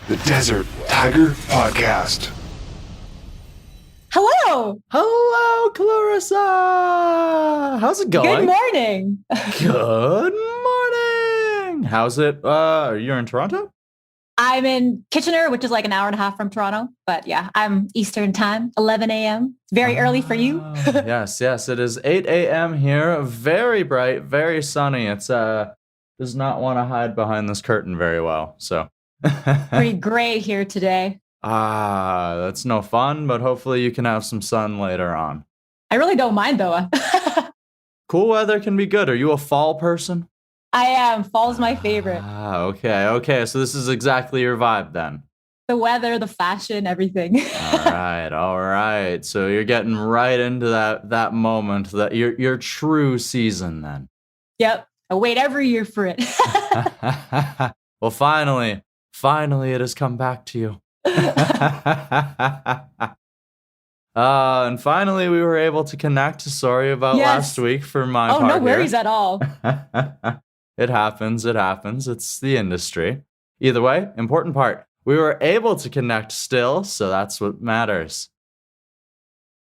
the Desert Tiger Podcast. Hello. Hello, Clarissa. How's it going? Good morning. Good morning. How's it? You're in Toronto? I'm in Kitchener, which is like an hour and a half from Toronto. But yeah, I'm Eastern time, 11 a.m. It's very early for you. Yes. It is 8 a.m. here. Very bright, very sunny. It's does not want to hide behind this curtain very well. So pretty gray here today. That's no fun, but hopefully you can have some sun later on. I really don't mind though. Cool weather can be good. Are you a fall person? I am. Fall's my favorite. Okay. So this is exactly your vibe then. The weather, the fashion, everything. All right. So you're getting right into that moment, that your true season then. Yep. I wait every year for it. Well, finally it has come back to you. And finally we were able to connect. Sorry about last week for my part. Oh, no worries at all. It happens. It's the industry. Either way, important part. We were able to connect still, so that's what matters.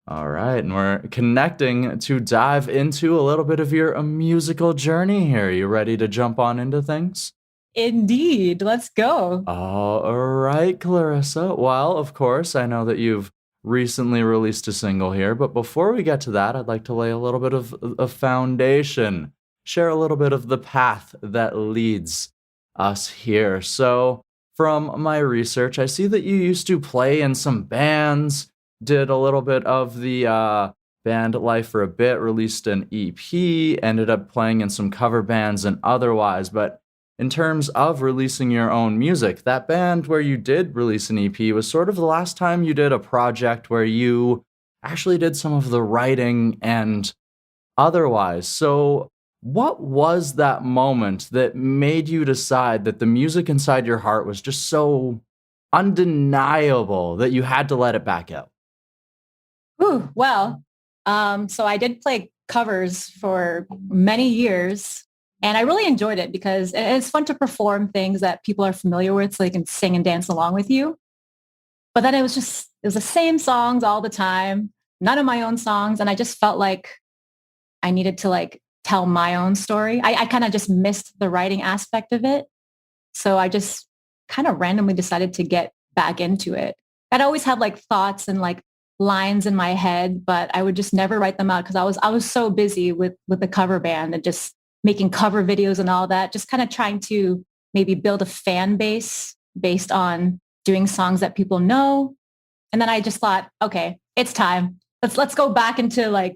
All right, and we're connecting to dive into a little bit of your musical journey here. You ready to jump on into things? Indeed. Let's go. All right, Clarissa. Well, of course, I know that you've recently released a single here, but before we get to that, I'd like to lay a little bit of a foundation, share a little bit of the path that leads us here. So from my research, I see that you used to play in some bands, did a little bit of the band life for a bit, released an EP, ended up playing in some cover bands and otherwise. But in terms of releasing your own music, that band where you did release an EP was sort of the last time you did a project where you actually did some of the writing and otherwise. So what was that moment that made you decide that the music inside your heart was just so undeniable that you had to let it back out? Ooh, well, so I did play covers for many years, and I really enjoyed it because it's fun to perform things that people are familiar with so they can sing and dance along with you. But then it was the same songs all the time, none of my own songs. And I just felt like I needed to tell my own story. I kind of just missed the writing aspect of it. So I just kind of randomly decided to get back into it. I'd always have thoughts and lines in my head, but I would just never write them out because I was so busy with the cover band and just making cover videos and all that, just kind of trying to maybe build a fan base based on doing songs that people know. And then I just thought, okay, it's time. Let's go back into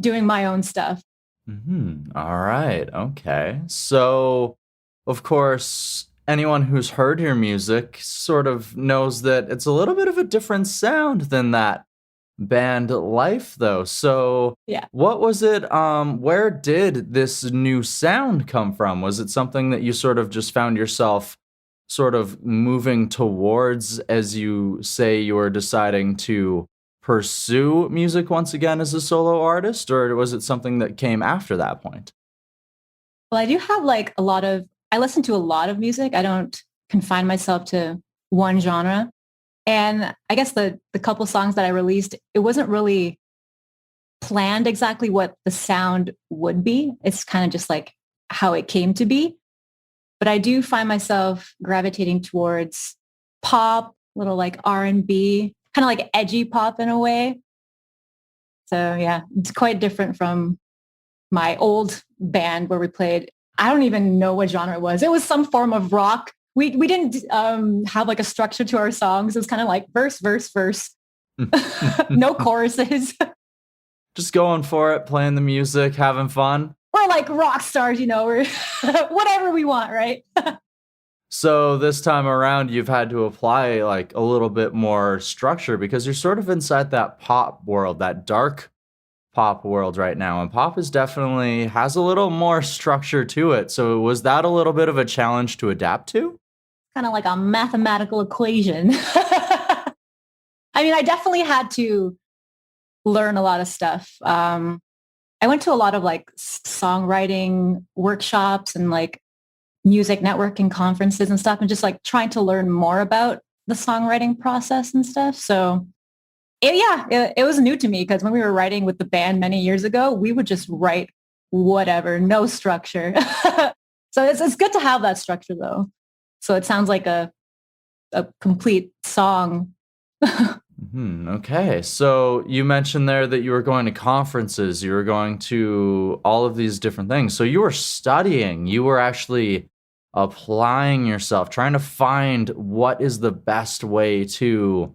doing my own stuff. Mm-hmm. All right. Okay. So, of course, anyone who's heard your music sort of knows that it's a little bit of a different sound than that band life, though. So, yeah. What was it? Where did this new sound come from? Was it something that you sort of just found yourself sort of moving towards as you say you were deciding to pursue music once again as a solo artist, or was it something that came after that point? Well, I do have I listen to a lot of music. I don't confine myself to one genre. And I guess the couple songs that I released, it wasn't really planned exactly what the sound would be. It's kind of just how it came to be. But I do find myself gravitating towards pop, little R&B, kind of edgy pop in a way. So yeah, it's quite different from my old band where we played, I don't even know what genre it was. It was some form of rock. We didn't have a structure to our songs. It was kind of verse, verse, verse. No choruses. Just going for it, playing the music, having fun. We're like rock stars, we're whatever we want, right? So this time around, you've had to apply a little bit more structure because you're sort of inside that pop world, that dark pop world right now. And pop definitely has a little more structure to it. So was that a little bit of a challenge to adapt to? Kind of like a mathematical equation. I mean, I definitely had to learn a lot of stuff. I went to a lot of songwriting workshops and music networking conferences and stuff, and just trying to learn more about the songwriting process and stuff. So it was new to me because when we were writing with the band many years ago, we would just write whatever, no structure. So it's good to have that structure though. So it sounds like a complete song. Okay. So you mentioned there that you were going to conferences, you were going to all of these different things. So you were studying, you were actually applying yourself, trying to find what is the best way to,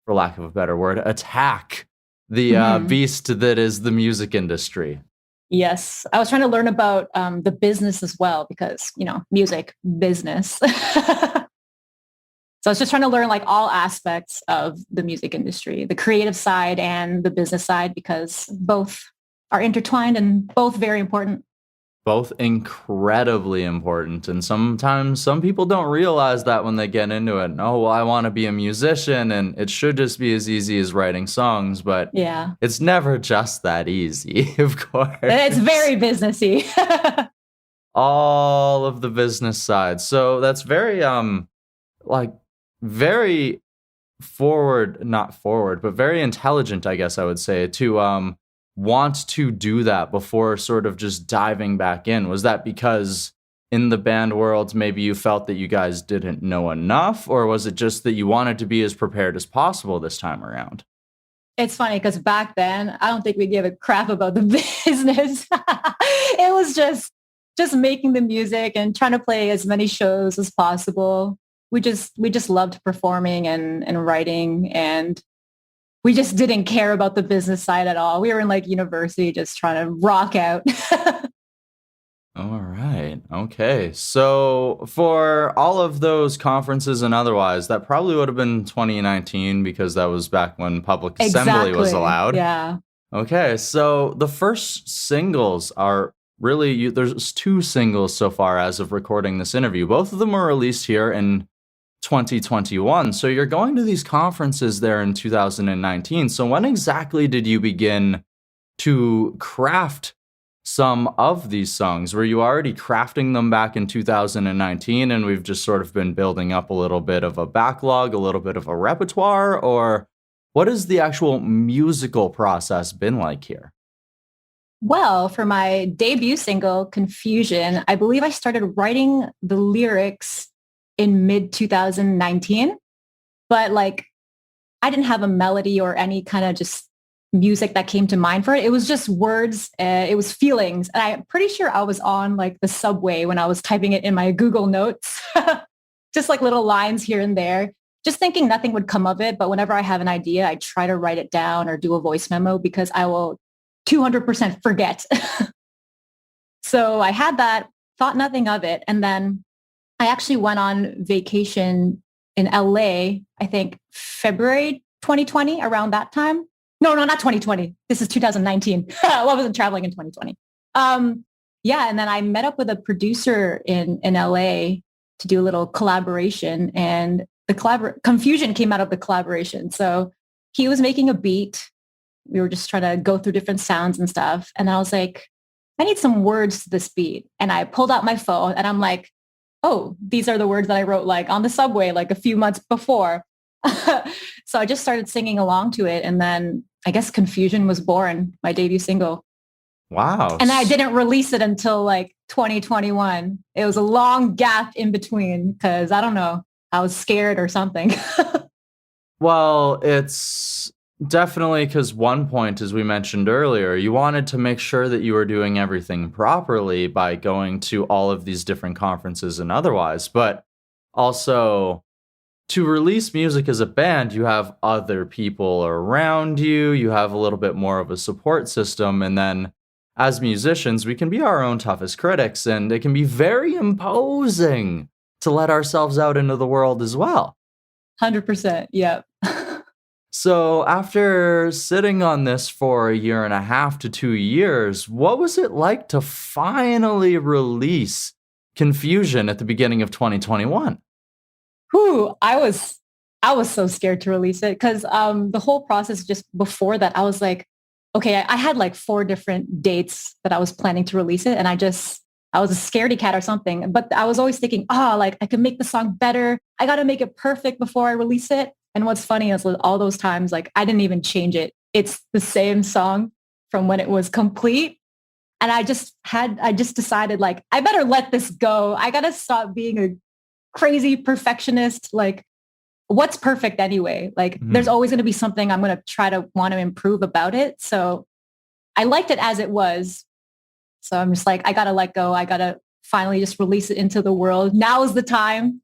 for lack of a better word, attack the beast that is the music industry. Yes. I was trying to learn about the business as well because, music business. So I was just trying to learn like all aspects of the music industry, the creative side and the business side, because both are intertwined and both very important. Both incredibly important. And sometimes some people don't realize that when they get into it. Oh, well, I want to be a musician and it should just be as easy as writing songs. But yeah, it's never just that easy, of course. It's very businessy. All of the business side. So that's very, very not forward, but very intelligent, I guess I would say, to want to do that before sort of just diving back in. Was that because in the band world, maybe you felt that you guys didn't know enough, or was it just that you wanted to be as prepared as possible this time around? It's funny because back then, I don't think we gave a crap about the business. It was just making the music and trying to play as many shows as possible. We just loved performing and writing, and we just didn't care about the business side at all. We were in like university just trying to rock out. All right. Okay. So for all of those conferences and otherwise, that probably would have been 2019 because that was back when public assembly was allowed. Yeah. Okay. So the first singles are really, there's 2 singles so far as of recording this interview. Both of them were released here in 2021. So you're going to these conferences there in 2019. So when exactly did you begin to craft some of these songs? Were you already crafting them back in 2019 and we've just sort of been building up a little bit of a backlog, a little bit of a repertoire, or what has the actual musical process been like here? Well, for my debut single, Confusion, I believe I started writing the lyrics in mid 2019, but like I didn't have a melody or any kind of just music that came to mind for it. It was just words. It was feelings. And I'm pretty sure I was on like the subway when I was typing it in my Google Notes, just like little lines here and there, just thinking nothing would come of it. But whenever I have an idea, I try to write it down or do a voice memo because I will 200% forget. So I had that, thought nothing of it. And then I actually went on vacation in LA, I think February 2020, around that time. No, not 2020. This is 2019. I wasn't traveling in 2020. Yeah, and then I met up with a producer in LA to do a little collaboration, and the Confusion came out of the collaboration. So he was making a beat. We were just trying to go through different sounds and stuff. And I was like, I need some words to this beat. And I pulled out my phone and I'm like, oh, these are the words that I wrote like on the subway, like a few months before. So I just started singing along to it. And then I guess Confusion was born, my debut single. Wow. And I didn't release it until like 2021. It was a long gap in between because I don't know, I was scared or something. Well, it's definitely because one point, as we mentioned earlier, you wanted to make sure that you were doing everything properly by going to all of these different conferences and otherwise. But also, to release music as a band, you have other people around you. You have a little bit more of a support system. And then as musicians, we can be our own toughest critics. And it can be very imposing to let ourselves out into the world as well. 100%. Yep. So after sitting on this for 1.5 to 2 years, what was it like to finally release Confusion at the beginning of 2021? Whew, I was so scared to release it because the whole process just before that, I was like, okay, I had like 4 different dates that I was planning to release it. And I just I was a scaredy cat or something, but I was always thinking, like I could make the song better. I got to make it perfect before I release it. And what's funny is all those times, like I didn't even change it. It's the same song from when it was complete. And I just decided like, I better let this go. I got to stop being a crazy perfectionist. Like what's perfect anyway? Like there's always going to be something I'm going to try to want to improve about it. So I liked it as it was. So I'm just like, I got to let go. I got to finally just release it into the world. Now is the time.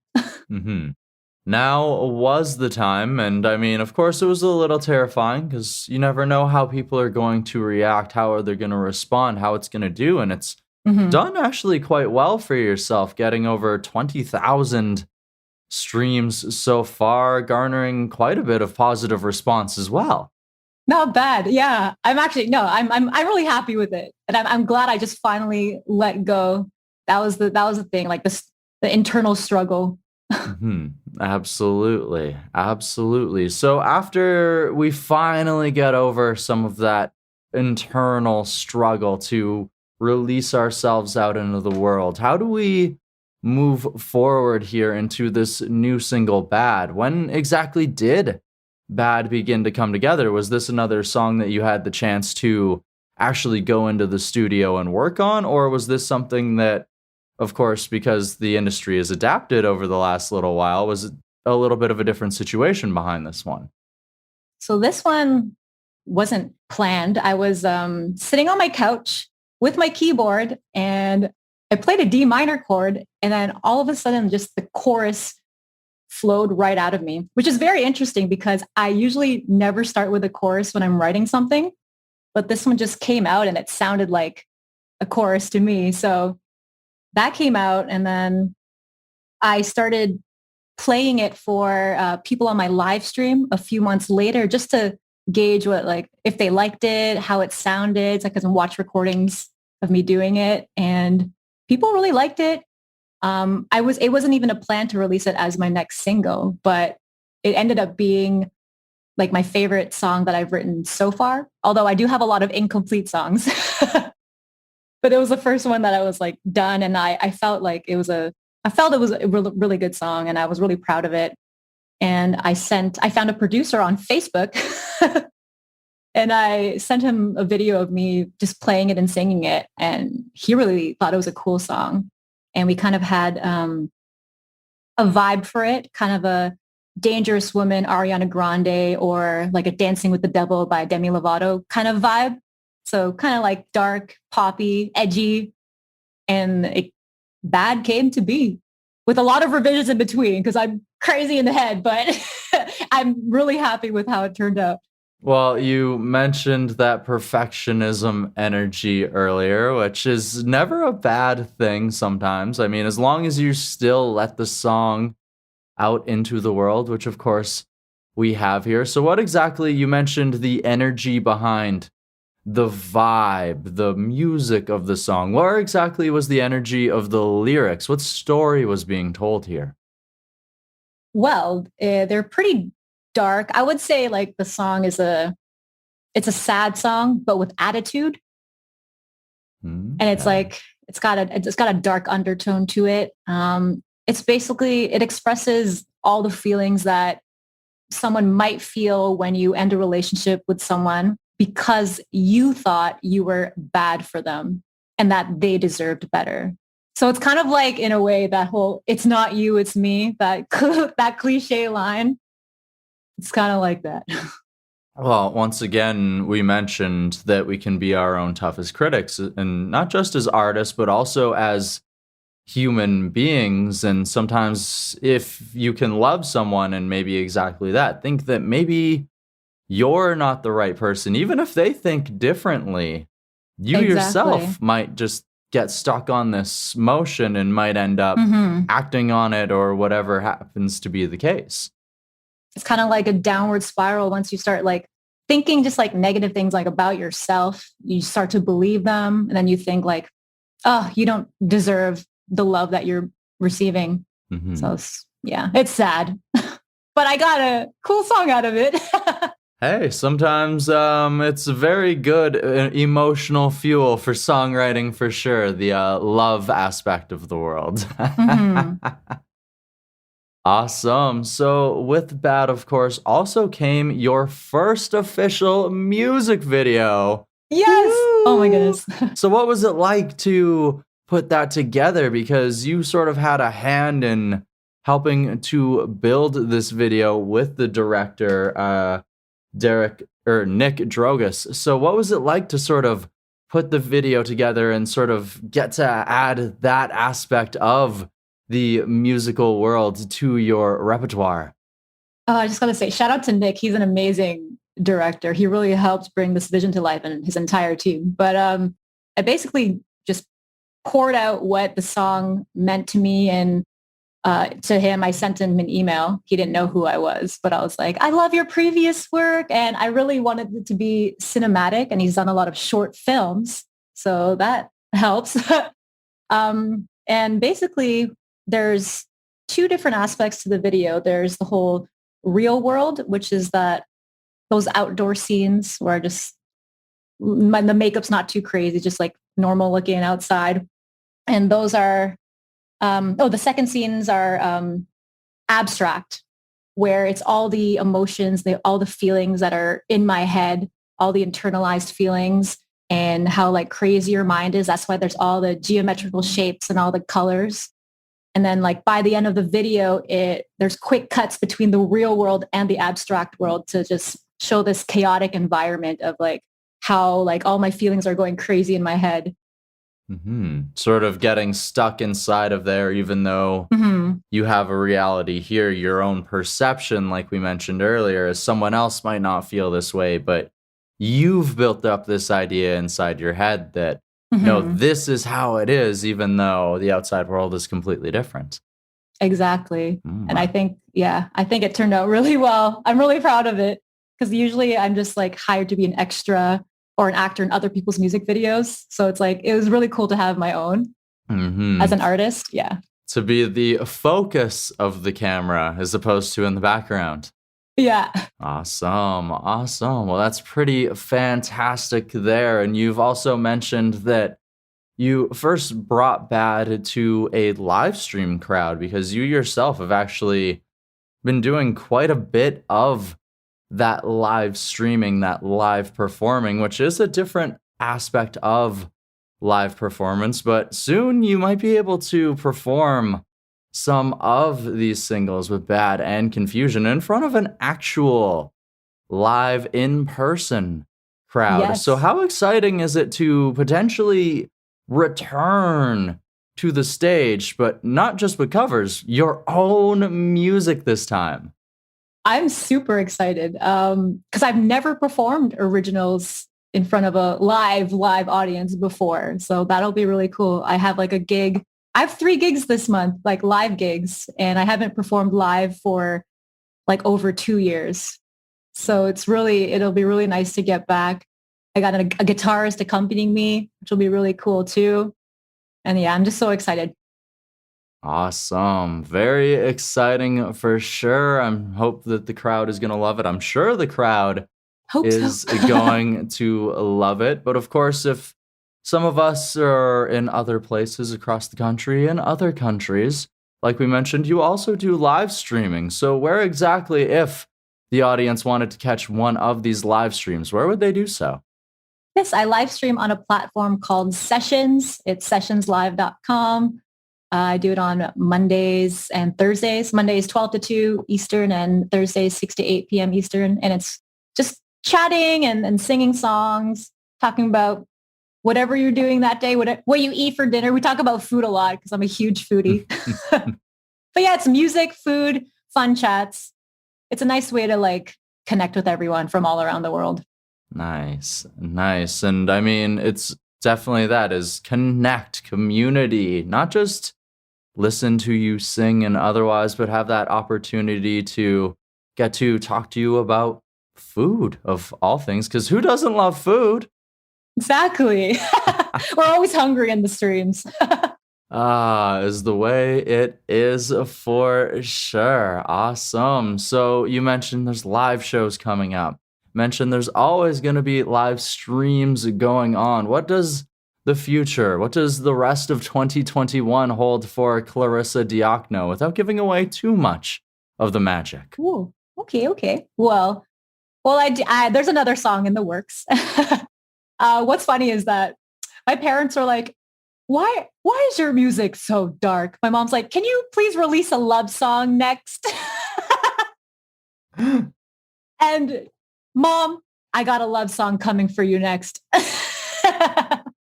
Now was the time. And I mean, of course, it was a little terrifying because you never know how people are going to react, how they're going to respond, how it's going to do. And it's done actually quite well for yourself, getting over 20,000 streams so far, garnering quite a bit of positive response as well. Not bad. Yeah. I'm really happy with it. And I'm glad I just finally let go. That was the thing, like the internal struggle. Absolutely. Absolutely. So after we finally get over some of that internal struggle to release ourselves out into the world, how do we move forward here into this new single, Bad? When exactly did Bad begin to come together? Was this another song that you had the chance to actually go into the studio and work on? Or was this something that, of course, because the industry has adapted over the last little while, was a little bit of a different situation behind this one? So this one wasn't planned. I was sitting on my couch with my keyboard and I played a D minor chord. And then all of a sudden, just the chorus flowed right out of me, which is very interesting because I usually never start with a chorus when I'm writing something, but this one just came out and it sounded like a chorus to me. So that came out and then I started playing it for people on my live stream a few months later just to gauge what, like, if they liked it, how it sounded. So I can watch recordings of me doing it and people really liked it. It wasn't even a plan to release it as my next single, but it ended up being like my favorite song that I've written so far. Although I do have a lot of incomplete songs, but it was the first one that I was like done. And I felt it was a really, really good song and I was really proud of it. And I found a producer on Facebook and I sent him a video of me just playing it and singing it. And he really thought it was a cool song. And we kind of had a vibe for it, kind of a Dangerous Woman, Ariana Grande, or like a Dancing with the Devil by Demi Lovato kind of vibe. So kind of like dark, poppy, edgy. And Bad came to be with a lot of revisions in between because I'm crazy in the head, but I'm really happy with how it turned out. Well, you mentioned that perfectionism energy earlier, which is never a bad thing sometimes. I mean, as long as you still let the song out into the world, which of course we have here. So what exactly, you mentioned the energy behind the vibe, the music of the song. Where exactly was the energy of the lyrics? What story was being told here? Well, they're pretty dark. I would say like the song it's a sad song, but with attitude. And it's like, it's got a dark undertone to it. It's basically, it expresses all the feelings that someone might feel when you end a relationship with someone because you thought you were bad for them and that they deserved better. So it's kind of like, in a way, that whole, it's not you, it's me, that cliche line. It's kind of like that. Well, once again, we mentioned that we can be our own toughest critics, and not just as artists, but also as human beings. And sometimes if you can love someone and maybe exactly that, think that maybe you're not the right person, even if they think differently, you yourself might just get stuck on this motion and might end up acting on it or whatever happens to be the case. It's kind of like a downward spiral. Once you start like thinking just like negative things like about yourself, you start to believe them. And then you think like, oh, you don't deserve the love that you're receiving. So yeah, it's sad, but I got a cool song out of it. Hey, sometimes it's a very good emotional fuel for songwriting for sure, the love aspect of the world. Hmm. Awesome. So, with that, of course, also came your first official music video. Yes. Oh my Woo! goodness. So, what was it like to put that together? Because you sort of had a hand in helping to build this video with the director, Nick Drogas. So, what was it like to sort of put the video together and sort of get to add that aspect of the musical world to your repertoire? I just gotta say, shout out to Nick. He's an amazing director. He really helped bring this vision to life and his entire team. But I basically just poured out what the song meant to me and to him. I sent him an email. He didn't know who I was, but I was like, I love your previous work. And I really wanted it to be cinematic. And he's done a lot of short films. So that helps. And basically, there's two different aspects to the video. There's the whole real world, which is that those outdoor scenes where just the makeup's not too crazy, just like normal looking outside. And those are, the second scenes are abstract, where it's all the emotions, all the feelings that are in my head, all the internalized feelings and how like crazy your mind is. That's why there's all the geometrical shapes and all the colors. And then like by the end of the video, there's quick cuts between the real world and the abstract world to just show this chaotic environment of like how like all my feelings are going crazy in my head. Sort of getting stuck inside of there, even though you have a reality here, your own perception, like we mentioned earlier, as someone else might not feel this way, but you've built up this idea inside your head that, no, this is how it is, even though the outside world is completely different. Exactly. And I think it turned out really well. I'm really proud of it because usually I'm just like hired to be an extra or an actor in other people's music videos. So it's like, it was really cool to have my own as an artist. Yeah. To be the focus of the camera as opposed to in the background. Yeah. Awesome. Well, that's pretty fantastic there. And you've also mentioned that you first brought Bad to a live stream crowd because you yourself have actually been doing quite a bit of that live streaming, that live performing, which is a different aspect of live performance. But soon you might be able to perform some of these singles with Bad and Confusion in front of an actual live in-person crowd. Yes. So how exciting is it to potentially return to the stage, but not just with covers, your own music this time? I'm super excited because I've never performed originals in front of a live audience before. So that'll be really cool. I have like a gig. I have 3 gigs this month, like live gigs, and I haven't performed live for like over 2 years. So it'll be really nice to get back. I got a guitarist accompanying me, which will be really cool too. And yeah, I'm just so excited. Awesome. Very exciting for sure. I hope that the crowd is going to love it. I'm sure the crowd Hope is so. going to love it. But of course, if some of us are in other places across the country and other countries, like we mentioned, you also do live streaming. So where exactly, if the audience wanted to catch one of these live streams, where would they do so? Yes, I live stream on a platform called Sessions. It's sessionslive.com. I do it on Mondays and Thursdays. Mondays 12 to 2 Eastern and Thursdays 6 to 8 p.m. Eastern. And it's just chatting and singing songs, talking about whatever you're doing that day, what you eat for dinner. We talk about food a lot because I'm a huge foodie. But yeah, it's music, food, fun chats. It's a nice way to like connect with everyone from all around the world. Nice. And I mean, it's definitely that is connect, community, not just listen to you sing and otherwise, but have that opportunity to get to talk to you about food of all things. Because who doesn't love food? Exactly. We're always hungry in the streams. Is the way it is for sure. Awesome. So you mentioned there's live shows coming up. mentioned there's always going to be live streams going on. What does the future, what does the rest of 2021 hold for Clarissa Diokno without giving away too much of the magic? Ooh, okay. Well, there's another song in the works. What's funny is that my parents are like, why is your music so dark? My mom's like, can you please release a love song next? And Mom, I got a love song coming for you next.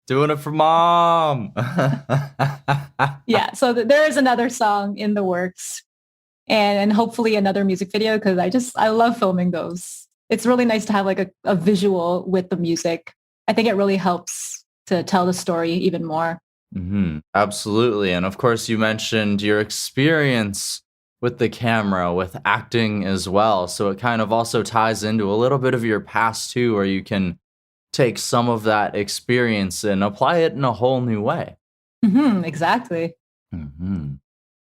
Doing it for Mom. Yeah, so there is another song in the works and hopefully another music video because I love filming those. It's really nice to have like a visual with the music. I think it really helps to tell the story even more. Absolutely. And of course, you mentioned your experience with the camera, with acting as well. So it kind of also ties into a little bit of your past too, where you can take some of that experience and apply it in a whole new way. Exactly.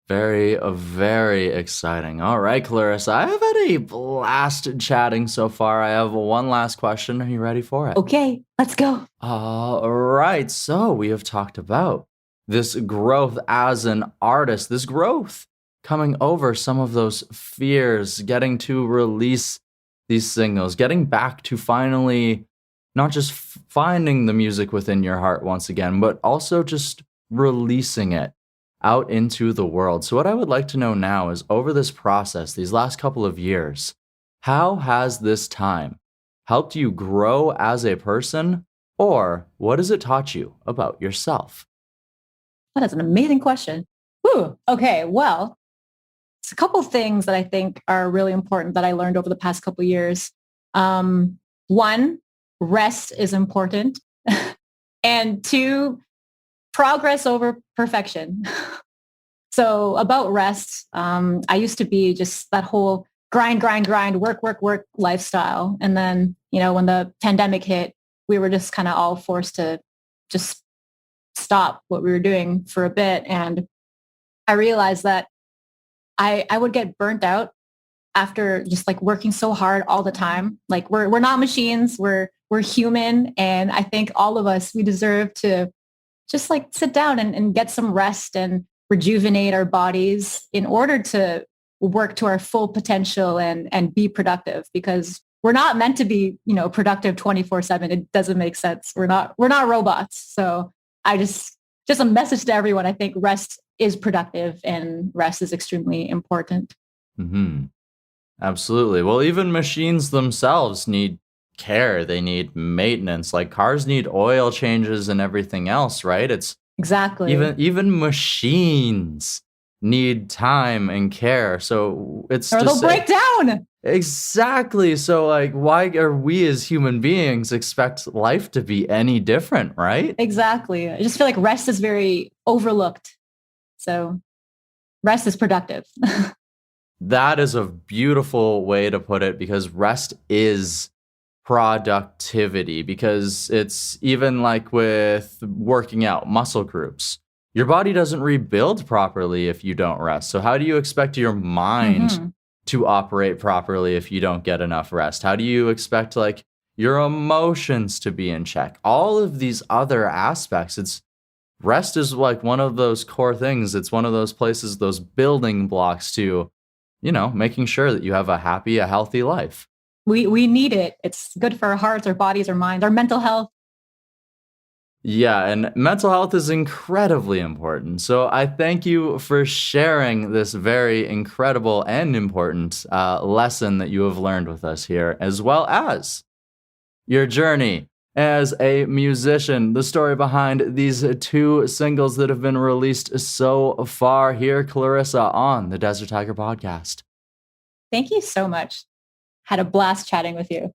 Very, very exciting. All right, Clarissa, I have had a blast chatting so far. I have one last question. Are you ready for it? Okay, let's go. All right. So we have talked about this growth as an artist, this growth coming over some of those fears, getting to release these singles, getting back to finally not just finding the music within your heart once again, but also just releasing it out into the world. So what I would like to know now is, over this process, these last couple of years, how has this time helped you grow as a person, or what has it taught you about yourself? That is an amazing question. Ooh, okay, well, it's a couple of things that I think are really important that I learned over the past couple of years. One, rest is important. And two, progress over perfection. So about rest, I used to be just that whole grind, work lifestyle. And then, when the pandemic hit, we were just kind of all forced to just stop what we were doing for a bit. And I realized that I would get burnt out after just like working so hard all the time. Like we're not machines, we're human. And I think all of us, we deserve to just like sit down and get some rest and rejuvenate our bodies in order to work to our full potential and be productive, because we're not meant to be, productive 24/7. It doesn't make sense. We're not robots. So I just a message to everyone. I think rest is productive and rest is extremely important. Absolutely. Well, even machines themselves need care. They need maintenance. Like cars need oil changes and everything else, right? It's exactly. Even machines need time and care. So it's or they'll break down. Exactly. So like, why are we as human beings expect life to be any different, right? Exactly. I just feel like rest is very overlooked. So rest is productive. That is a beautiful way to put it, because rest is productivity, because it's even like with working out, muscle groups. Your body doesn't rebuild properly if you don't rest. So how do you expect your mind to operate properly if you don't get enough rest? How do you expect like your emotions to be in check? All of these other aspects, rest is like one of those core things. It's one of those places, those building blocks to, making sure that you have a happy, a healthy life. We need it. It's good for our hearts, our bodies, our minds, our mental health. Yeah, and mental health is incredibly important. So I thank you for sharing this very incredible and important lesson that you have learned with us here, as well as your journey as a musician, the story behind these 2 singles that have been released so far. Here, Clarissa, on the Desert Tiger podcast. Thank you so much. Had a blast chatting with you.